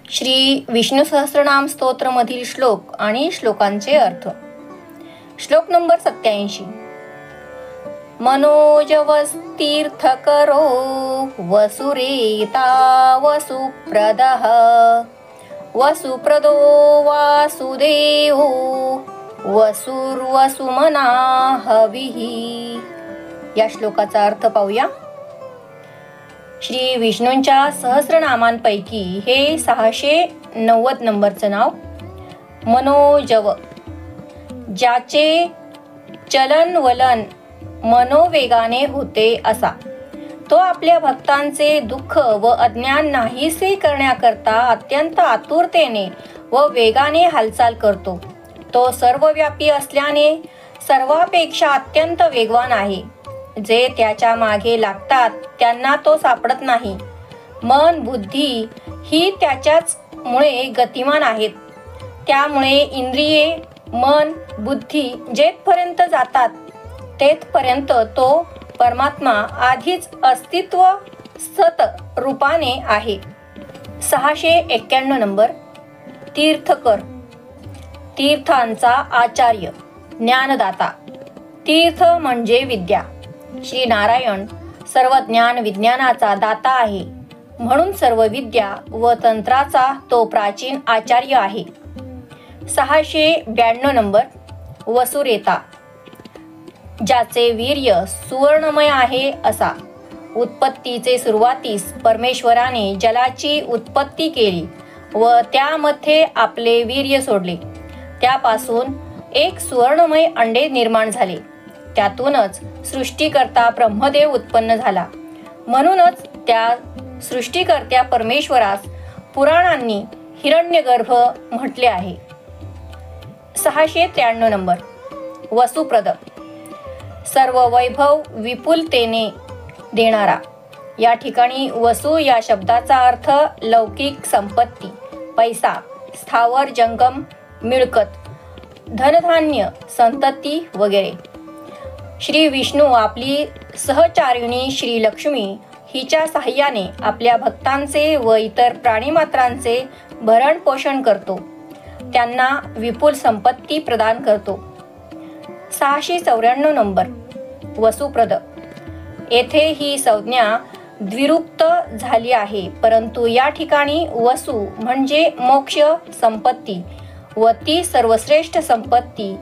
श्री विष्णू सहस्रनाम स्तोत्र मधील श्लोक आणि श्लोकांचे अर्थ. श्लोक नंबर 87. मनोजवस्तीर्थकरो वसुरेता वसुप्रदः वसुप्रदो वासुदेवो वसुर्वसुमना हविः. या श्लोकाचा अर्थ पाहूया. श्री विष्णूंच्या सहस्रनामांपैकी हे 690 नंबरचं नाव मनोजव, ज्याचे चलन वलन मनोवेगाने होते असा. तो आपल्या भक्तांचे दुःख व अज्ञान नाहीसे करण्याकरता अत्यंत आतुरतेने व वेगाने हालचाल करतो. तो सर्वव्यापी असल्याने सर्वापेक्षा अत्यंत वेगवान आहे. जे त्याच्या मागे लागतात त्यांना तो सापडत नाही. मन बुद्धी ही त्याच्याच मुळे गतिमान आहेत. त्यामुळे इंद्रिये मन बुद्धी जेथपर्यंत जातात तेथपर्यंत तो परमात्मा आधीच अस्तित्व सत रूपाने आहे. 691 नंबर तीर्थकर, तीर्थांचा आचार्य, ज्ञानदाता. तीर्थ म्हणजे विद्या. श्री नारायण सर्व ज्ञान विज्ञानाचा दाता आहे, म्हणून सर्व विद्या व तंत्राचा तो प्राचीन आचार्य आहे. 692 नंबर वसुरेता, ज्याचे वीर्य सुवर्णमय आहे असा. उत्पत्तीचे सुरुवातीस परमेश्वराने जलाची उत्पत्ती केली व त्यामध्ये आपले वीर्य सोडले. त्यापासून एक सुवर्णमय अंडे निर्माण झाले. त्यातूनच सृष्टीकर्ता ब्रह्मदेव उत्पन्न झाला. म्हणूनच त्या सृष्टीकर्त्या परमेश्वरास पुराणांनी हिरण्यगर्भ म्हटले आहे. 693 नंबर वसुप्रद, सर्व वैभव विपुलतेने देणारा. या ठिकाणी वसु या शब्दाचा अर्थ लौकिक संपत्ती, पैसा, स्थावर जंगम मिळकत, धनधान्य, संतती वगैरे. श्री विष्णू आपली सहचारिणी श्री लक्ष्मी हिच्या साह्याने आपल्या भक्तांचे व इतर प्राणीमात्रांचे भरण पोषण करतो. त्यांना विपुल संपत्ती प्रदान करतो. 694 नंबर वसुप्रद. येथे ही संज्ञा द्विरुक्त झाली आहे, परंतु या ठिकाणी वसु म्हणजे मोक्ष संपत्ती व ती सर्वश्रेष्ठ संपत्ती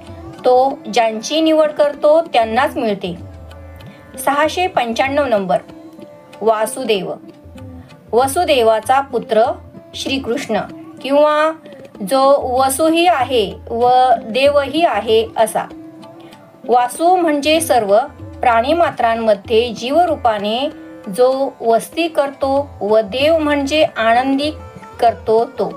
तो ज्यांची निवड करतो त्यांनाच मिळते. 695 नंबर वासुदेव, वसुदेवाचा पुत्र श्रीकृष्ण किंवा जो वसुही आहे व देवही आहे असा. वासु म्हणजे सर्व प्राणीमात्रांमध्ये जीवरूपाने जो वस्ती करतो व देव म्हणजे आनंदी करतो तो.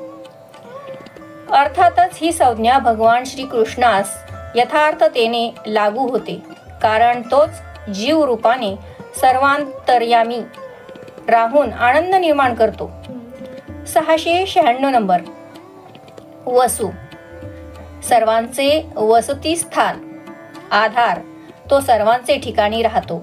अर्थातच ही संज्ञा भगवान श्रीकृष्णास यथार्थतेने लागू होते, कारण तोच जीव रूपाने सर्वांतर्यामी राहून आनंद निर्माण करतो. 696 नंबर वसु, सर्वांचे वसतिस्थान, आधार. तो सर्वांचे ठिकाणी राहतो,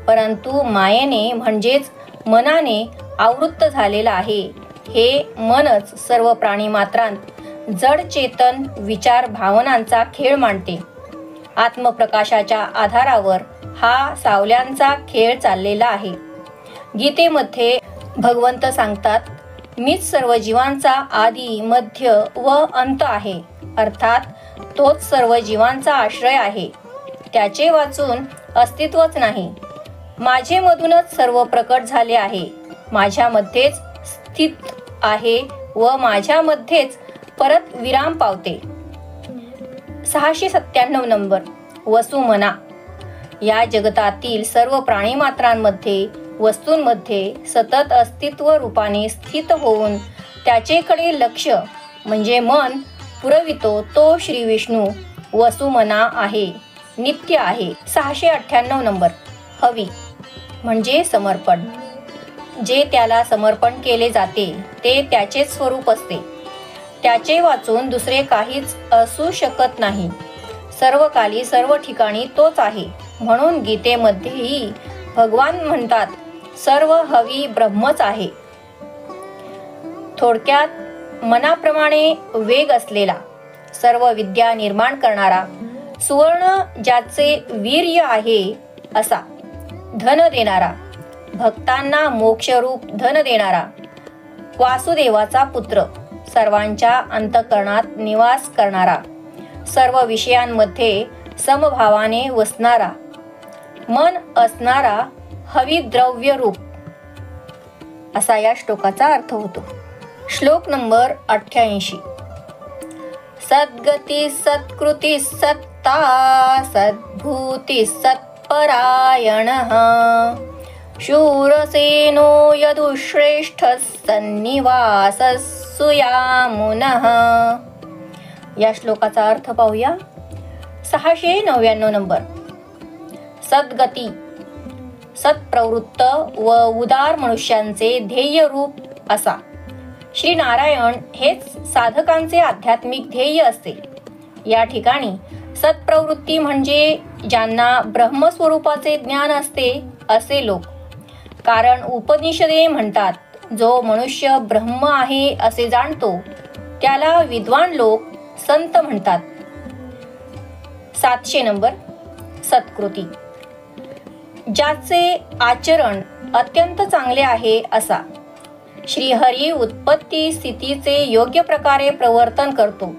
परंतु मायेने म्हणजेच मनाने आवृत्त झालेला आहे. हे मनच सर्व प्राणीमात्रांत जड चेतन विचार भावनांचा खेळ मांडते. आत्मप्रकाशाच्या आधारावर हा सावल्यांचा खेळ चाललेला आहे. गीतेमध्ये भगवंत सांगतात, मीच सर्व जीवांचा आदी मध्य व अंत आहे. अर्थात तोच सर्व जीवांचा आश्रय आहे. त्याचे वाचून अस्तित्वच नाही. माझे मधूनच सर्व प्रकट झाले आहे. माझ्यामध्येच स्थित आहे व माझ्यामध्येच परत विराम पावते. 697 नंबर वसुमना, या जगतातील सर्व प्राणीमात्रांमध्ये वस्तूंमध्ये सतत अस्तित्व रूपाने स्थित होऊन त्याचेकडे लक्ष म्हणजे मन पुरवितो तो श्री विष्णू वसुमना आहे, नित्य आहे. 698 नंबर हवी म्हणजे समर्पण. जे त्याला समर्पण केले जाते ते त्याचेच स्वरूप असते. त्याचे वाचून दुसरे काहीच असू शकत नाही. सर्व काली सर्व ठिकाणी तोच आहे. म्हणून गीतेमध्येही भगवान म्हणतात, सर्व हवी ब्रह्मच आहे. थोडक्यात मनाप्रमाणे वेग असलेला, सर्व विद्या निर्माण करणारा, सुवर्ण ज्याचे वीर्य आहे असा, धन देणारा, भक्तांना मोक्षरूप धन देणारा, वासुदेवाचा पुत्र, सर्वांच्या अंतःकरणात निवास करणारा, सर्व विषयांमध्ये समभावाने वसणारा, मन असणारा, हविद्रव्य रूप, असा या श्लोकाचा अर्थ होतो. श्लोक नंबर 88. सद्गती सत्कृती सत्ता सद्भूती सत्परायणः शूरसेनो यदुश्रेष्ठ सन्निवासः सुयामुनः. या श्लोकाचा अर्थ पाहूया. 699 नंबर. सद्गती, सत्प्रवृत्त व उदार मनुष्यांचे ध्येय रूप असा. श्री नारायण हेच साधकांचे आध्यात्मिक ध्येय असते. या ठिकाणी सत्प्रवृत्ती म्हणजे ज्यांना ब्रह्मस्वरूपाचे ज्ञान असते असे लोक. कारण उपनिषदे म्हणतात, जो मनुष्य ब्रह्म आहे असे जाणतो त्याला विद्वान लोक संत म्हणतात. 700 नंबर. सत्कृती, ज्याचे आचरण अत्यंत चांगले आहे असा. श्रीहरी उत्पत्ती स्थितीचे योग्य प्रकारे प्रवर्तन करतो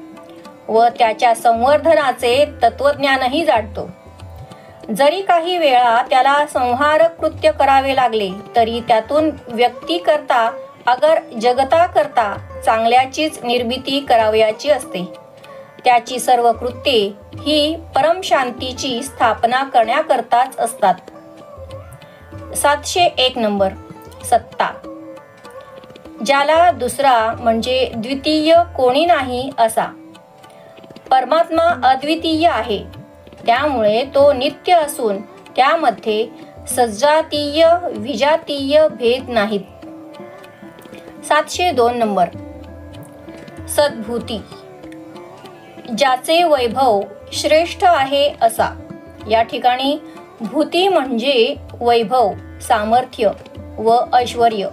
व त्याच्या संवर्धनाचे तत्वज्ञानही जाणतो. जरी काही वेळा त्याला संहारक कृत्य करावे लागले तरी त्यातून व्यक्ती करता अगर जगता करता चांगल्याचीच निर्मिती करावयाची असते. त्याची सर्व कृत्ये ही परमशांतीची स्थापना करण्याकरताच असतात. 701 नंबर. सत्ता, ज्याला दुसरा म्हणजे द्वितीय कोणी नाही असा. परमात्मा अद्वितीय आहे, त्यामुळे तो नित्य असून त्यामध्ये सजातीय विजातीय भेद नाहीत. 702 नंबर. सद्भूती, ज्याचे वैभव श्रेष्ठ आहे असा. या ठिकाणी भूती म्हणजे वैभव, सामर्थ्य व ऐश्वर्य.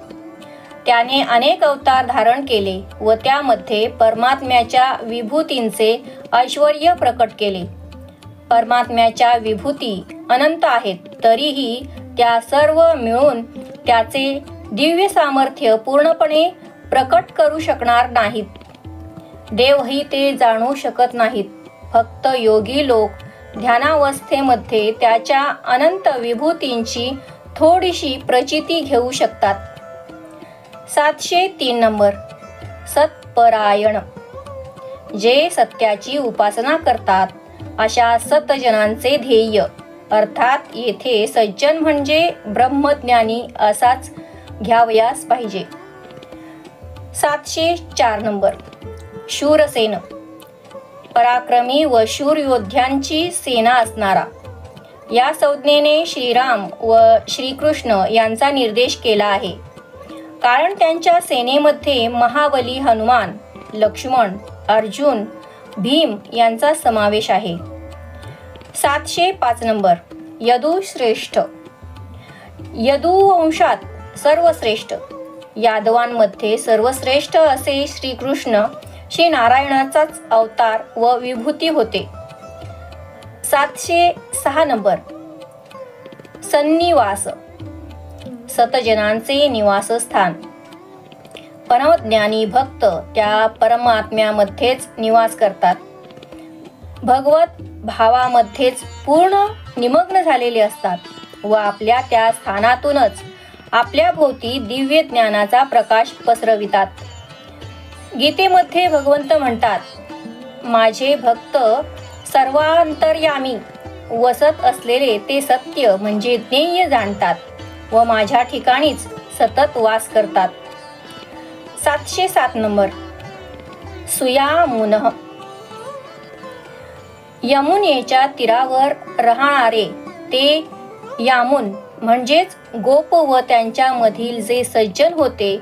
त्याने अनेक अवतार धारण केले व त्यामध्ये परमात्म्याच्या विभूतींचे ऐश्वर्य प्रकट केले. परमात्म्याच्या विभूती अनंत आहेत, तरीही त्या सर्व मिळून त्याचे दिव्य सामर्थ्य पूर्णपणे प्रकट करू शकणार नाहीत. देवही ते जाणू शकत नाहीत. फक्त योगी लोक ध्यानावस्थेमध्ये त्याच्या अनंत विभूतींची थोडीशी प्रचिती घेऊ शकतात. 703 नंबर. सत्परायण, जे सत्याची उपासना करतात अशा सतजनांचे ध्येय, अर्थात येथे सज्जन म्हणजे ब्रह्मज्ञानी असाच घ्यावयास पाहिजे. 704 नंबर. शूरसेन, पराक्रमी व शूर योद्ध्यांची सेना असणारा. या संज्ञेने श्रीराम व श्रीकृष्ण यांचा निर्देश केला आहे, कारण त्यांच्या सेनेमध्ये महाबली हनुमान, लक्ष्मण, अर्जुन, भीम यांचा समावेश आहे. 705 नंबर. यदुश्रेष्ठ, यदुवंशात सर्वश्रेष्ठ, यादवांमध्ये सर्वश्रेष्ठ असे श्रीकृष्ण श्री नारायणाचाच अवतार व विभूती होते. 706 नंबर. सन्निवास, सतजनांचे निवासस्थान. परमज्ञानी भक्त त्या परमात्म्यामध्येच निवास करतात. भगवत भावामध्येच पूर्ण निमग्न झालेले असतात व आपल्या त्या स्थानातूनच आपल्या भोवती दिव्य ज्ञानाचा प्रकाश पसरवितात. गीतेमध्ये भगवंत म्हणतात, माझे भक्त सर्वांतर्यामी वसत असलेले ते सत्य म्हणजे ज्ञेय जाणतात व माझ्या ठिकाणीच सतत वास करतात. 707 नंबर. सुयामुनः, यमुनेच्या तीरावर राहणारे ते यामुन म्हणजेच गोप व त्यांच्यामधील जे सज्जन होते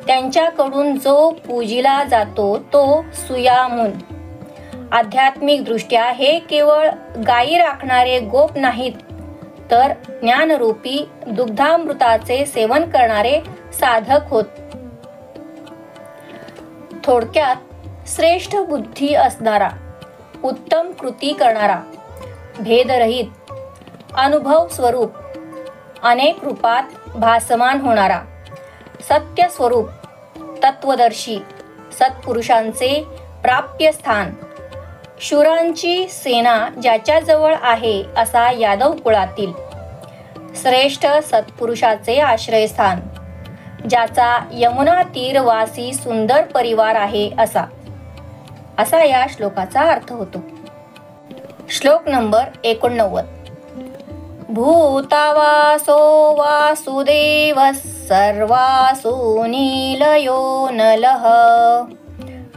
त्यांच्याकडून जो पूजिला जातो तो सुयामुन. आध्यात्मिक दृष्ट्या हे केवळ गायी राखणारे गोप नाहीत, तर ज्ञानरूपी दुग्धामृताचे सेवन करणारे साधक होत. थोडक्यात श्रेष्ठ बुद्धी असणारा, उत्तम कृती करणारा, भेदरहित, अनुभव स्वरूप, अनेक रूपात भासमान होणारा, सत्य स्वरूप, तत्वदर्शी, सत्पुरुषांचे प्राप्य स्थान, शूरांची सेना ज्याच्याजवळ आहे असा यादव कुळातील, श्रेष्ठ सत्पुरुषाचे आश्रयस्थान, ज्याचा यमुना तीरवासी सुंदर परिवार आहे असा या श्लोकाचा अर्थ होतो. श्लोक नंबर 89. भूतावासो वासुदेव सर्वासु नीलयो नलः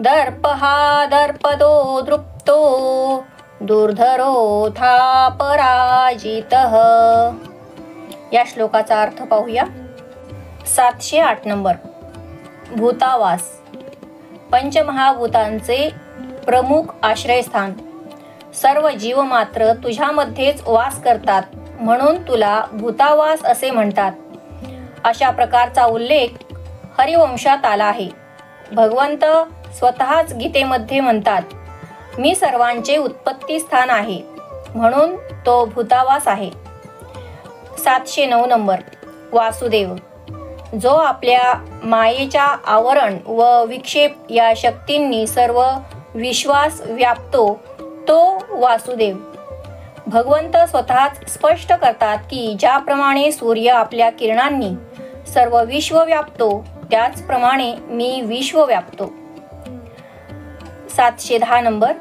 दर्पहा दर्पदो दृप्तो दुर्धरोथा पराजितः. या श्लोकाचा अर्थ पाहूया. 708 नंबर. भूतावास, पंचमहाभूतांचे प्रमुख आश्रयस्थान. सर्व जीव मात्र तुझ्यामध्येच वास करतात म्हणून तुला भूतावास असे म्हणतात. अशा प्रकारचा उल्लेख हरिवंशात आला आहे. भगवंत स्वतःच गीतेमध्ये म्हणतात, मी सर्वांचे उत्पत्ती स्थान आहे, म्हणून तो भूतावास आहे. 709 नंबर. वासुदेव, जो आपल्या मायेच्या आवरण व विक्षेप या शक्तींनी सर्व विश्वास व्यापतो तो वासुदेव. भगवंत स्वतःच स्पष्ट करतात की ज्याप्रमाणे सूर्य आपल्या किरणांनी सर्व विश्व व्यापतो त्याचप्रमाणे मी विश्व व्यापतो. 710 नंबर.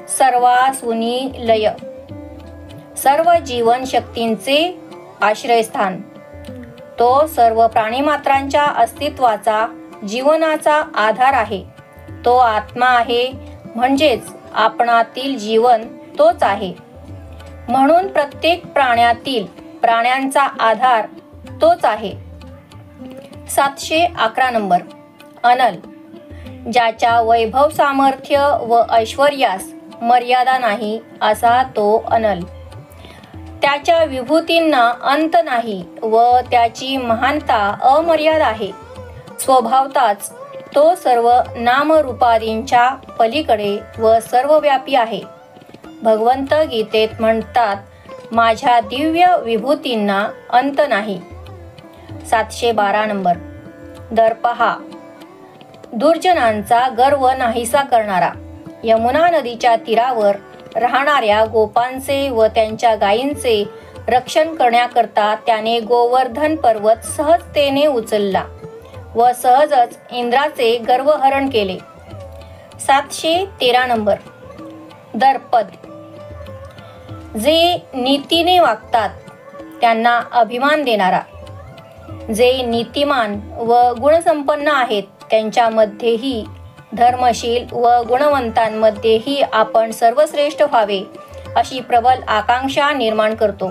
सर्वासुनी लय, सर्व जीवन शक्तींचे आश्रयस्थान. तो सर्व प्राणीमात्रांच्या अस्तित्वाचा, जीवनाचा आधार आहे. तो आत्मा आहे, म्हणजेच आपणातील जीवन तोच आहे. म्हणून प्रत्येक प्राण्यांचा आधार तोच आहे. 711 नंबर. अनल, ज्याच्या वैभव, सामर्थ्य व ऐश्वर्यास मर्यादा नाही असा तो अनल. त्याच्या विभूतींना अंत नाही व त्याची महानता अमर्याद आहे. स्वभावताच तो सर्व नामरूपादींच्या पलीकडे व सर्वव्यापी आहे. भगवंत गीतेत म्हणतात, माझ्या दिव्य विभूतींना अंत नाही. 712 नंबर. दर्पहा, दुर्जनांचा गर्व नाहीसा करणारा. यमुना नदीच्या तीरावर राहणाऱ्या गोपांचे व त्यांच्या गायींचे रक्षण करण्याकरता त्याने गोवर्धन पर्वत सहजतेने उचलला व सहजच इंद्राचे गर्वहरण केले. 713 नंबर. दर्पद, जे नीतीने वागतात त्यांना अभिमान देणारा. जे नीतिमान व गुणसंपन्न आहेत त्यांच्यामध्येही, धर्मशील व गुणवंतांमध्येही आपण सर्वश्रेष्ठ व्हावे अशी प्रबल आकांक्षा निर्माण करतो.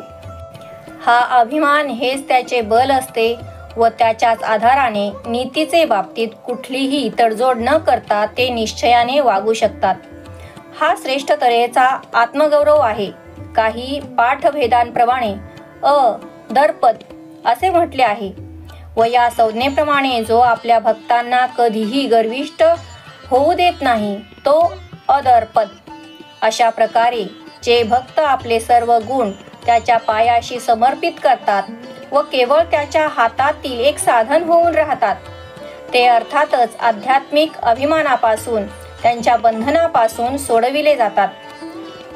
हा अभिमान हेच त्याचे बल असते व त्याच्याच आधाराने नीतीचे बाबतीत कुठलीही तडजोड न करता ते निश्चयाने वागू शकतात. हा श्रेष्ठ तऱ्हेचा आत्मगौरव आहे. काही पाठभेदांप्रमाणे दर्पद असे म्हटले आहे व या संज्ञेप्रमाणे जो आपल्या भक्तांना कधीही गर्विष्ठ होऊ देत नाही तो अदर्पद. अशा प्रकारे जे भक्त आपले सर्व गुण त्याच्या पायाशी समर्पित करतात व केवळ त्याच्या हातातील एक साधन होऊन राहतात, ते अर्थातच आध्यात्मिक अभिमानापासून, त्यांच्या बंधनापासून सोडविले जातात.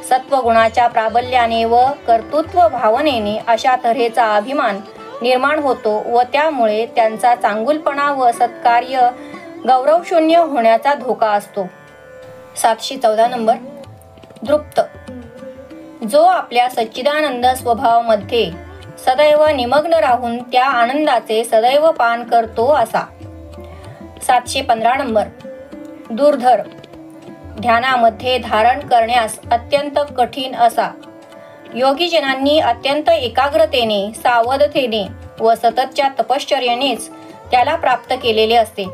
सत्वगुणाच्या प्राबल्याने व कर्तृत्व भावनेने अशा तऱ्हेचा अभिमान निर्माण होतो व त्यामुळे त्यांचा चांगुलपणा व सत्कार्य गौरवशून्य होण्याचा धोका असतो. 714 नंबर. दृप्त, जो आपल्या सच्चिदानंद स्वभावामध्ये सदैव निमग्न राहून त्या आनंदाचे सदैव पान करतो असा. 715 नंबर. दुर्धर, ध्यानामध्ये धारण करण्यास अत्यंत कठीण असा. योगीजनांनी अत्यंत एकाग्रतेने, सावधतेने व सततच्या तपश्चर्येनेच त्याला प्राप्त केलेले असते.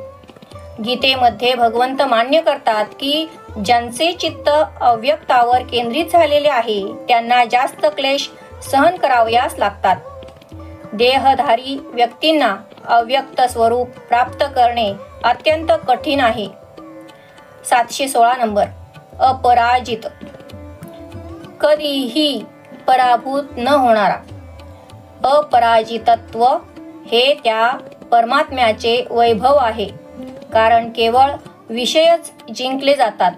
गीतेमध्ये भगवंत मान्य करतात की ज्यांचे चित्त अव्यक्तावर केंद्रित झालेले आहे त्यांना जास्त क्लेश सहन करावयास लागतात. देहधारी व्यक्तींना अव्यक्त स्वरूप प्राप्त करणे अत्यंत कठीण आहे. 716 नंबर. अपराजित, कधीही पराभूत न होणारा. अपराजितत्व हे त्या परमात्म्याचे वैभव आहे, कारण केवळ विषयच जिंकले जातात.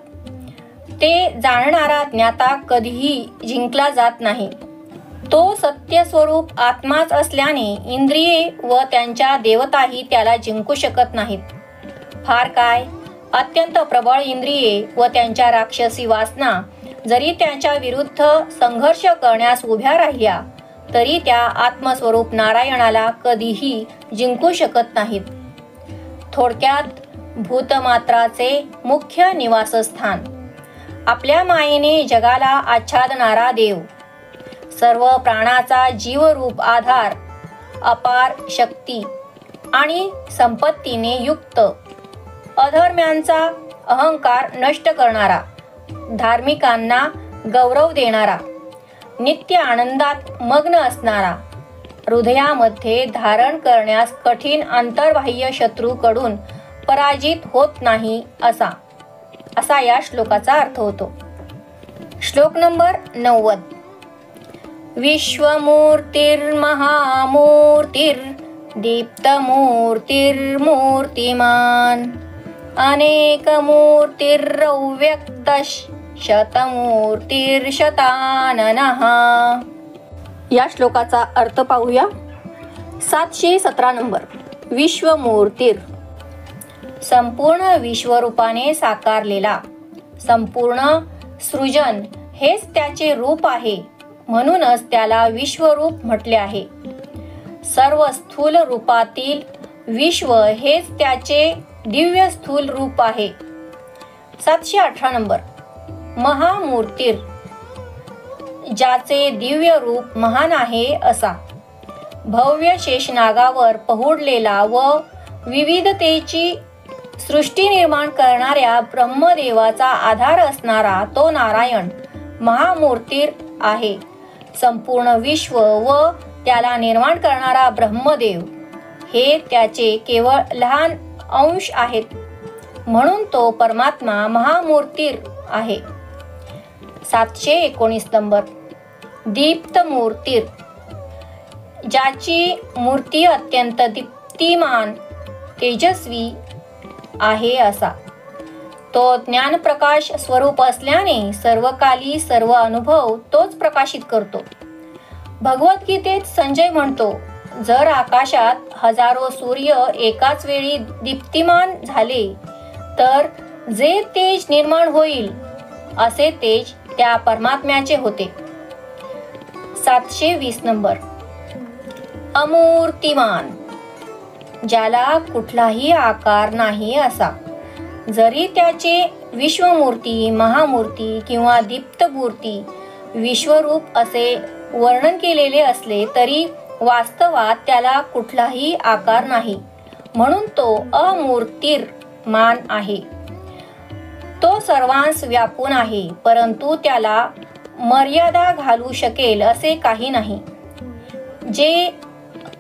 ते जाणणारा ज्ञाता कधीही जिंकला जात नाही. तो सत्य स्वरूप आत्माच असल्याने इंद्रिये व त्यांच्या देवताही त्याला जिंकू शकत नाहीत. फार काय, अत्यंत प्रबळ इंद्रिये व त्यांच्या राक्षसी वासना जरी त्यांच्या विरुद्ध संघर्ष करण्यास उभ्या राहिल्या तरी त्या आत्मस्वरूप नारायणाला कधीही जिंकू शकत नाहीत. थोडक्यात भूतमात्राचे मुख्य निवासस्थान, आपल्या मायेने जगाला आच्छादणारा देव, सर्व प्राणाचा जीवरूप आधार, अपार शक्ती आणि संपत्तीने युक्त, अधर्म्यांचा अहंकार नष्ट करणारा, धार्मिकांना गौरव देणारा, नित्य आनंदात मग्न असणारा, हृदयामध्ये धारण करण्यास कठीण अंतर्बाह्य शत्रूकडून पराजित होत नाही असा या श्लोकाचा अर्थ होतो. श्लोक नंबर 90. विश्वमूर्तिर्महामूर्तिर्दीप्तमूर्तिर्मूर्तिमान् अनेकमूर्तिरव्यक्तशतमूर्तिर्शताननः. या श्लोकाचा अर्थ पाहूया. 717 नंबर. विश्वमूर्तीर, संपूर्ण विश्वरूपाने साकारलेला. संपूर्ण सृजन हेच त्याचे रूप आहे, म्हणूनच त्याला विश्वरूप म्हटले आहे. सर्व स्थूल रूपातील विश्व हेच त्याचे दिव्य स्थूल रूप आहे. 718 नंबर. महामूर्तीर, ज्याचे दिव्य रूप महान आहे असा. भव्य शेषनागावर पहुडलेला व विविधतेची सृष्टी निर्माण करणाऱ्या ब्रह्मदेवाचा आधार असणारा तो नारायण महामूर्तीर आहे. संपूर्ण विश्व व त्याला निर्माण करणारा ब्रह्मदेव हे त्याचे केवळ लहान अंश आहेत, म्हणून तो परमात्मा महामूर्तीर आहे. 719 नंबर. दीप्तमूर्तीर, ज्याची मूर्ती अत्यंत दीप्तिमान तेजस्वी आहे असा. तो ज्ञानप्रकाश स्वरूप असल्याने सर्वकाली सर्व अनुभव तोच प्रकाशित करतो. भगवद्गीतेत संजय म्हणतो, जर आकाशात हजारो सूर्य एकाच वेळी दीप्तिमान झाले तर जे तेज निर्माण होईल असे तेज त्या परमात्म्याचे होते. 720 नंबर. अमूर्तिमान, ज्याला कुठलाही आकार नाही असा. जरी त्याचे विश्वमूर्ती, महामूर्ती किंवा दीप्तमूर्ती, विश्वरूप असे वर्णन केलेले असले तरी वास्तवात त्याला कुठलाही आकार नाही, म्हणून तो अमूर्तिमान आहे. तो सर्वांस व्यापून आहे, परंतु त्याला मर्यादा घालू शकेल असे काही नाही. जे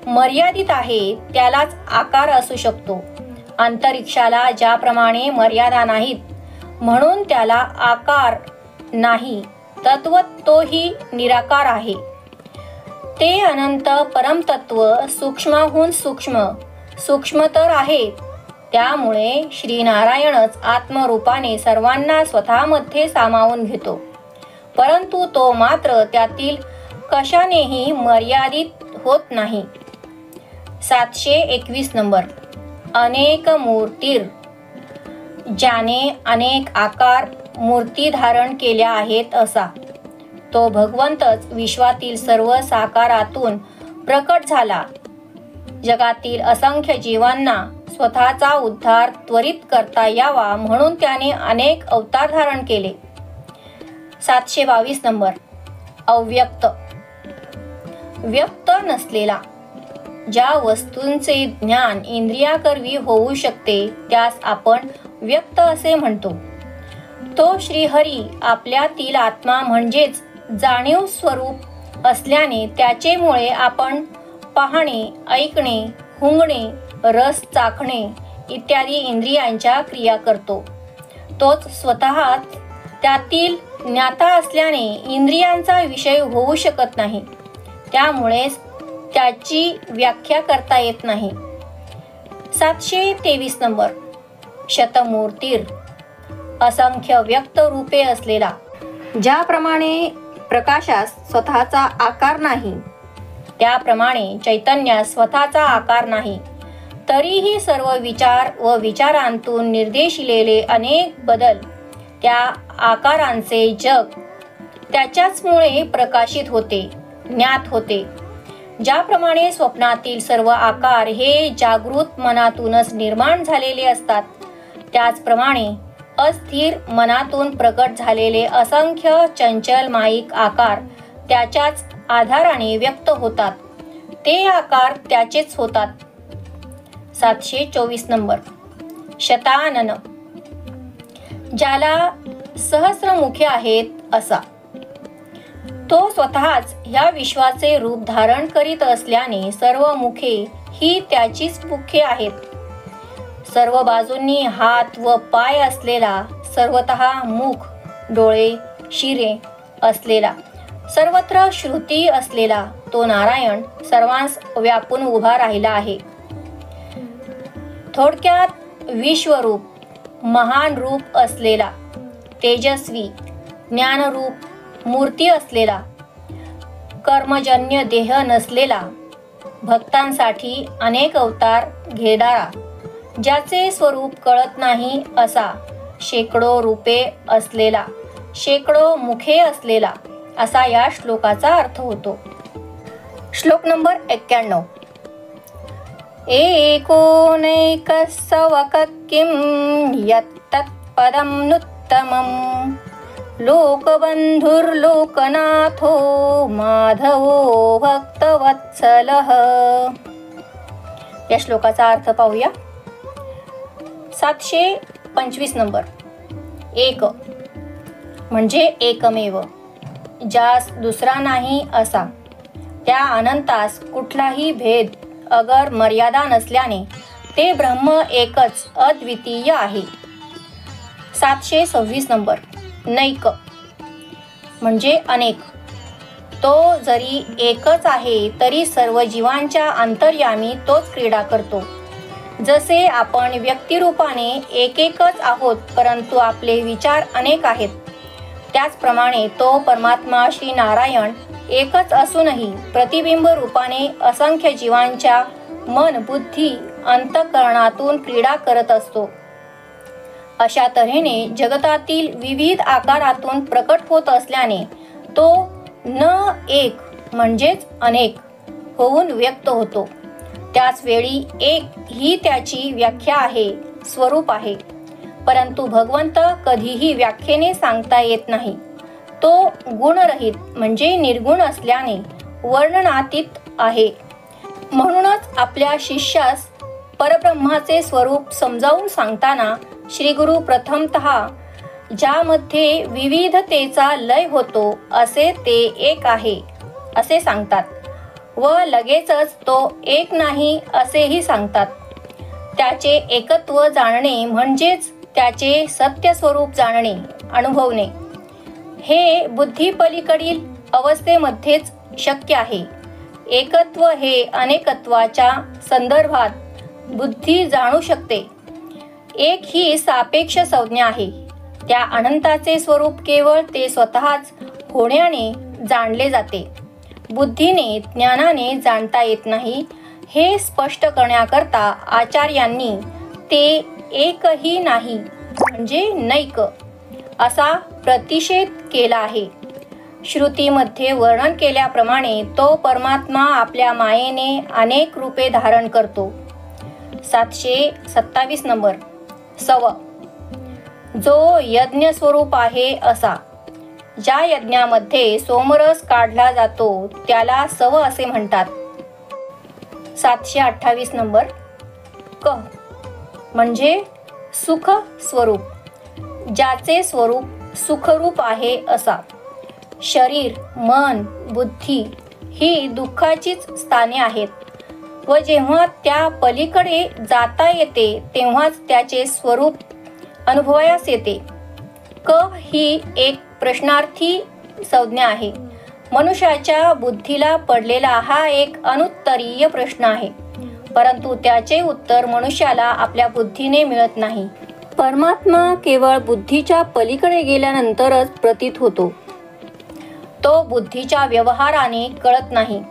मर्यादित आहे त्यालाच आकार असू शकतो. अंतरिक्षाला ज्याप्रमाणे मर्यादा नाहीत, म्हणून त्याला आकार नाही, तत्वत तोही निराकार आहे. ते अनंत परमतत्व सूक्ष्माहून सूक्ष्म, सूक्ष्मतर आहे. त्यामुळे श्रीनारायणच आत्मरूपाने सर्वांना स्वतःमध्ये सामावून घेतो, परंतु तो मात्र त्यातील कशानेही मर्यादित होत नाही. 721 नंबर. अनेक मूर्तीर, ज्याने अनेक आकार मूर्ती धारण केल्या आहेत असा. तो भगवंतच विश्वातील सर्व साकारातून प्रकट झाला. जगातील असंख्य जीवांना स्वतःचा उद्धार त्वरित करता यावा म्हणून त्याने अनेक अवतार धारण केले. 722 नंबर. अव्यक्त, व्यक्त नसलेला. ज्या वस्तूंचे ज्ञान इंद्रियाकरवी होऊ शकते त्यास आपण व्यक्त असे म्हणतो. तो श्रीहरी आपल्यातील आत्मा म्हणजेच जाणीव स्वरूप असल्याने त्याचेमुळे आपण पाहणे, ऐकणे हुंगणे, रस चाखणे इत्यादी इंद्रियांच्या क्रिया करतो. तोच स्वतःच त्यातील ज्ञाता असल्याने इंद्रियांचा विषय होऊ शकत नाही. त्यामुळेच त्याची व्याख्या करता येत नाही. 723 नंबर. शतमूर्तीर, असंख्य व्यक्त रूपे असलेला. ज्याप्रमाणे प्रकाशास स्वतःचा आकार नाही, त्याप्रमाणे चैतन्यास स्वतःचा आकार नाही, तरीही सर्व विचार व विचारांतून निर्देशिलेले अनेक बदल, त्या आकारांचे जग त्याच्याचमुळे प्रकाशित होते, ज्ञात होते. ज्याप्रमाणे स्वप्नातील सर्व आकार हे जागृत मनातूनच निर्माण झालेले असतात, त्याचप्रमाणे अस्थिर मनातून प्रकट झालेले असंख्य चंचल माईक आकार त्याच्याच आधाराने व्यक्त होतात. ते आकार त्याचेच होतात. 724 नंबर. शतानन, ज्याला सहस्र मुखे आहेत असा. तो स्वतःच ह्या विश्वाचे रूप धारण करीत असल्याने सर्व मुखे ही त्याचीच मुखे आहेत. सर्व बाजूंनी हात व पाय असलेला, सर्वतः मुख, डोळे, शिरे असलेला, सर्वत्र श्रुती असलेला तो नारायण सर्वांस व्यापून उभा राहिला आहे. थोडक्यात विश्वरूप, महान रूप असलेला, तेजस्वी, ज्ञानरूप मूर्ती असलेला, कर्मजन्य देह नसलेला, भक्तांसाठी अनेक अवतार घेणारा, ज्याचे स्वरूप कळत नाही असा, शेकडो रूपे असलेला, शेकडो मुखे असलेला, असा या श्लोकाचा अर्थ होतो. श्लोक नंबर 91. एकोनैकस्सवक किं यत्तत्पदं नुत्तमं लोकबन्धुर्लोकनाथो माधवो भक्तवत्सलः. या श्लोकाचा अर्थ पाहूया. 725 नंबर. एक म्हणजे एकमेव, ज्यास दुसरा नाही असा, त्या अनंतास कुठलाही भेद अगर मर्यादा नसल्याने ते ब्रह्म एकच अद्वितीय आहे. 726 नंबर. नैक म्हणजे अनेक, तो जरी एकच आहे तरी सर्व जीवांच्या अंतर्यामी तोच क्रीडा करतो. जसे आपण व्यक्तिरूपाने एकेकच आहोत परंतु आपले विचार अनेक आहेत, त्याचप्रमाणे तो परमात्मा श्री नारायण एकच असूनही प्रतिबिंब रूपाने असंख्य जीवांच्या मन, बुद्धी, अंतःकरणातून क्रीडा करत असतो. अशा तऱ्हेने जगतातील विविध आकारातून प्रकट होत असल्याने तो न एक म्हणजेच अनेक होऊन व्यक्त होतो. त्याच वेळी एक ही त्याची व्याख्या आहे, स्वरूप आहे. परंतु भगवंत कधीही व्याख्येने सांगता येत नाही. तो गुणरहित म्हणजे निर्गुण असल्याने वर्णनातीत आहे. म्हणूनच आपल्या शिष्यास परब्रह्माचे स्वरूप समजावून सांगताना श्री गुरु प्रथमतः ज्यामध्ये विविधतेचा लय होतो असे ते एक आहे असे सांगतात व लगेचच तो एक नाही असेही सांगतात. त्याचे एकत्व जाणणे म्हणजेच त्याचे सत्य स्वरूप जाणणे, अनुभवणे, हे बुद्धीपलीकडील अवस्थेमध्येच शक्य आहे. एकत्व हे अनेकत्वाच्या संदर्भात बुद्धी जाणू शकते. एक ही सापेक्ष संज्ञा आहे. त्या अनंताचे स्वरूप केवळ ते स्वतःच होण्याने जाणले जाते. बुद्धीने, ज्ञानाने जाणता येत नाही. हे स्पष्ट करण्याकरता आचार्यांनी ते एकही नाही म्हणजे नैक असा प्रतिषेध केला आहे. श्रुतीमध्ये वर्णन केल्याप्रमाणे तो परमात्मा आपल्या मायेने अनेक रूपे धारण करतो. 727 नंबर. सव जो यज्ञ स्वरूप आहे असा. ज्या यज्ञामध्ये सोमरस काढला जातो त्याला सव असे म्हणतात. 728 नंबर. क म्हणजे सुख स्वरूप. ज्याचे स्वरूप सुखरूप आहे असा. शरीर, मन, बुद्धी ही दुःखाचीच स्थाने आहेत व जेव्हा त्या पलीकडे जाता येते तेव्हाच त्याचे स्वरूप अनुभवायास येते. क ही एक प्रश्नार्थी संज्ञा आहे. मनुष्याच्या बुद्धीला पडलेला हा एक अनुत्तरीय प्रश्न आहे, परंतु त्याचे उत्तर मनुष्याला आपल्या बुद्धीने मिळत नाही. परमात्मा केवळ बुद्धीच्या पलीकडे गेल्यानंतरच प्रतीत होतो, तो बुद्धीच्या व्यवहाराने कळत नाही.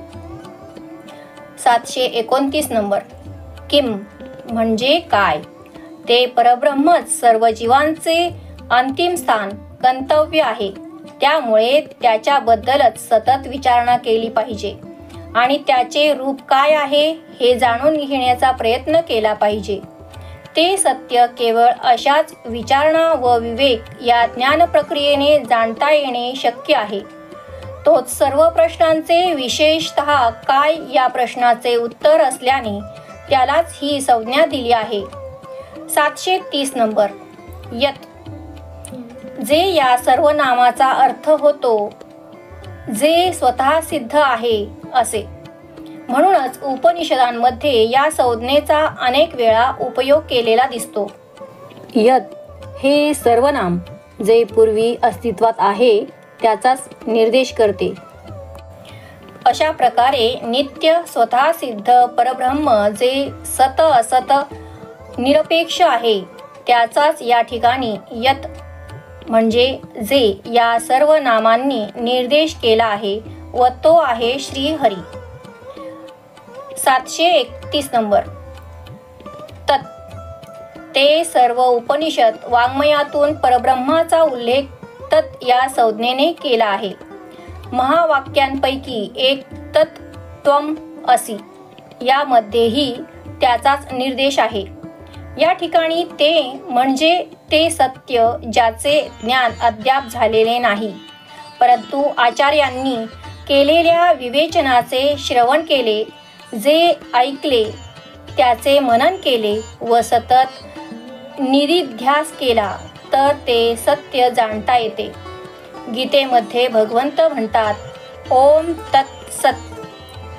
729 नंबर. किम म्हणजे काय? ते परब्रह्मच सर्व जीवांचे अंतिम स्थान गंतव्य आहे. त्यामुळे त्याच्याबद्दलच सतत विचारणा केली पाहिजे आणि त्याचे रूप काय आहे हे जाणून घेण्याचा प्रयत्न केला पाहिजे. ते सत्य केवळ अशाच विचारणा व विवेक या ज्ञान प्रक्रियेने जाणता येणे शक्य आहे. तोच सर्व प्रश्नांचे विशेषतः काय या प्रश्नाचे उत्तर असल्याने त्यालाच ही संज्ञा दिली आहे. 730 नंबर. यत जे या सर्व नामाचा अर्थ होतो, जे स्वतः सिद्ध आहे असे. म्हणूनच उपनिषदांमध्ये या संज्ञेचा अनेक वेळा उपयोग केलेला दिसतो. यत हे सर्वनाम जे पूर्वी अस्तित्वात आहे त्याचाच निर्देश करते. अशा प्रकारे नित्य स्वतः सिद्ध परब्रह्म जे सत असत निरपेक्ष आहे त्याचाच या ठिकाणी यत म्हणजे जे या सर्व नामांनी निर्देश केला आहे व तो आहे श्री हरी. 731 नंबर. तत् ते सर्व उपनिषद वाङ्मयातून परब्रह्माचा उल्लेख तत् या संज्ञेने केला आहे. महावाक्यांपैकी एक तत् त्वम असि यामध्येही त्याचाच निर्देश आहे. या ठिकाणी ते म्हणजे ते सत्य ज्याचे ज्ञान अद्याप झालेले नाही, परंतु आचार्यांनी केलेल्या विवेचनाचे श्रवण केले, जे ऐकले त्याचे मनन केले व सतत निरिध्यास केला तर ते सत्य जाणता येते. गीतेमध्ये भगवंत म्हणतात, ओम तत् सत्.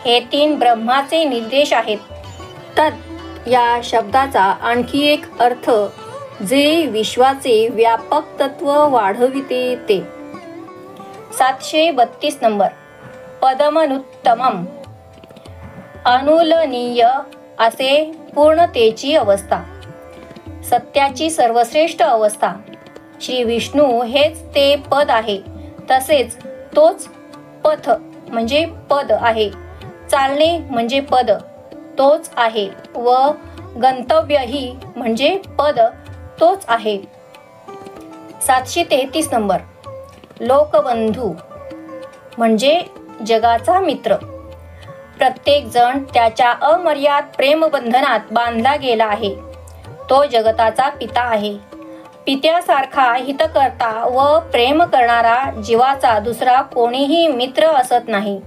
हे 3 ब्रह्माचे निर्देश आहेत. तत् या शब्दाचा आणखी एक अर्थ जे विश्वाचे व्यापक तत्व वाढविते ते. 732 नंबर. पदमनुत्तमम अनुलनीय असे पूर्णतेची अवस्था, सत्याची सर्वश्रेष्ठ अवस्था. श्री विष्णू हेच ते पद आहे, तसेच तोच पथ म्हणजे पद आहे. चालणे म्हणजे पद तोच आहे व गंतव्यही म्हणजे पद तोच आहे. 733 नंबर. लोकबंधू म्हणजे जगाचा मित्र. प्रत्येक जण त्याच्या अमर्याद प्रेमबंधनात बांधला गेला आहे. तो जगताचा पिता आहे. पित्यासारखा हितकर्ता व प्रेम करणारा जीवाचा दुसरा कोणीही मित्र असत नाही.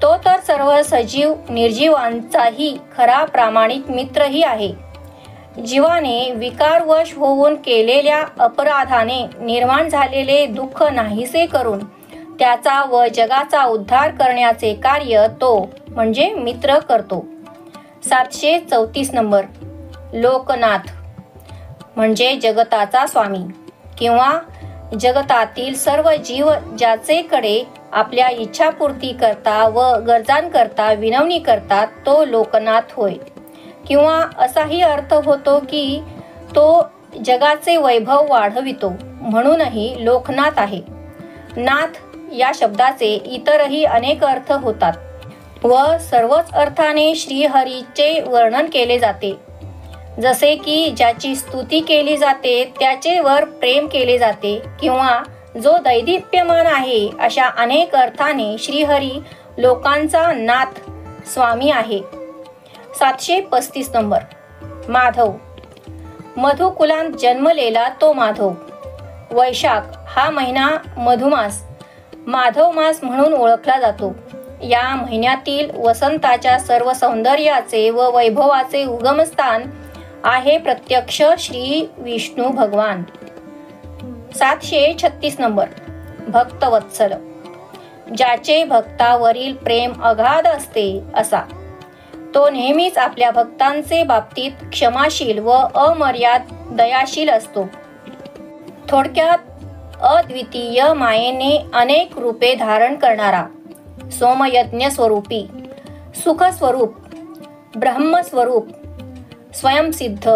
तो तर सर्व सजीव निर्जीवांचाही खरा प्रामाणिक मित्रही आहे. जीवाने विकारवश होऊन केलेल्या अपराधाने निर्माण झालेले दुःख नाहीसे करून त्याचा व जगाचा उद्धार करण्याचे कार्य तो म्हणजे मित्र करतो. 734 नंबर. लोकनाथ म्हणजे जगताचा स्वामी किंवा जगतातील सर्व जीव ज्याचेकडे आपल्या इच्छापूर्ती करता व गरजांकरता विनवणी करतात तो लोकनाथ होय. किंवा असाही अर्थ होतो की तो जगाचे वैभव वाढवितो, म्हणूनही लोकनाथ आहे. नाथ या शब्दाचे इतरही अनेक अर्थ होतात व सर्वच अर्थाने श्रीहरीचे वर्णन केले जाते. जसे की ज्याची स्तुती केली जाते त्याचे वर प्रेम केले जाते किंवा जो दैदिप्यमान आहे, अशा अनेक अर्थाने श्रीहरी लोकांचा नाथ स्वामी आहे. 735 नंबर. माधव मधुकुलांत जन्मलेला तो माधव. वैशाख हा महिना मधुमास माधव मास म्हणून ओळखला जातो. या महिन्यातील वसंताच्या सर्व सौंदर्याचे व वैभवाचे उगमस्थान आहे प्रत्यक्ष श्री विष्णू भगवान. 736 नंबर. भक्तवत्सल ज्याचे भक्तावरील प्रेम अगाध असते असा. तो नेहमीच आपल्या भक्तांचे बाबतीत क्षमाशील व अमर्याद दयाशील असतो. थोडक्यात अद्वितीय मायेने अनेक रूपे धारण करणारा, सोमयज्ञ स्वरूपी, सुखस्वरूप, ब्रह्मस्वरूप, स्वयंसिद्ध,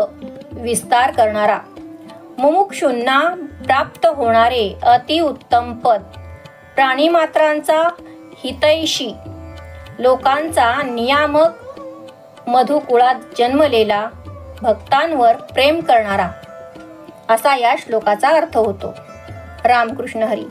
विस्तार करणारा, मुमुक्षूंना प्राप्त होणारे अतिउत्तम पद, प्राणिमात्रांचा हितैषी, लोकांचा नियामक, मधुकुळात जन्मलेला, भक्तांवर प्रेम करणारा, असा या श्लोकाचा अर्थ होतो. रामकृष्ण हरी.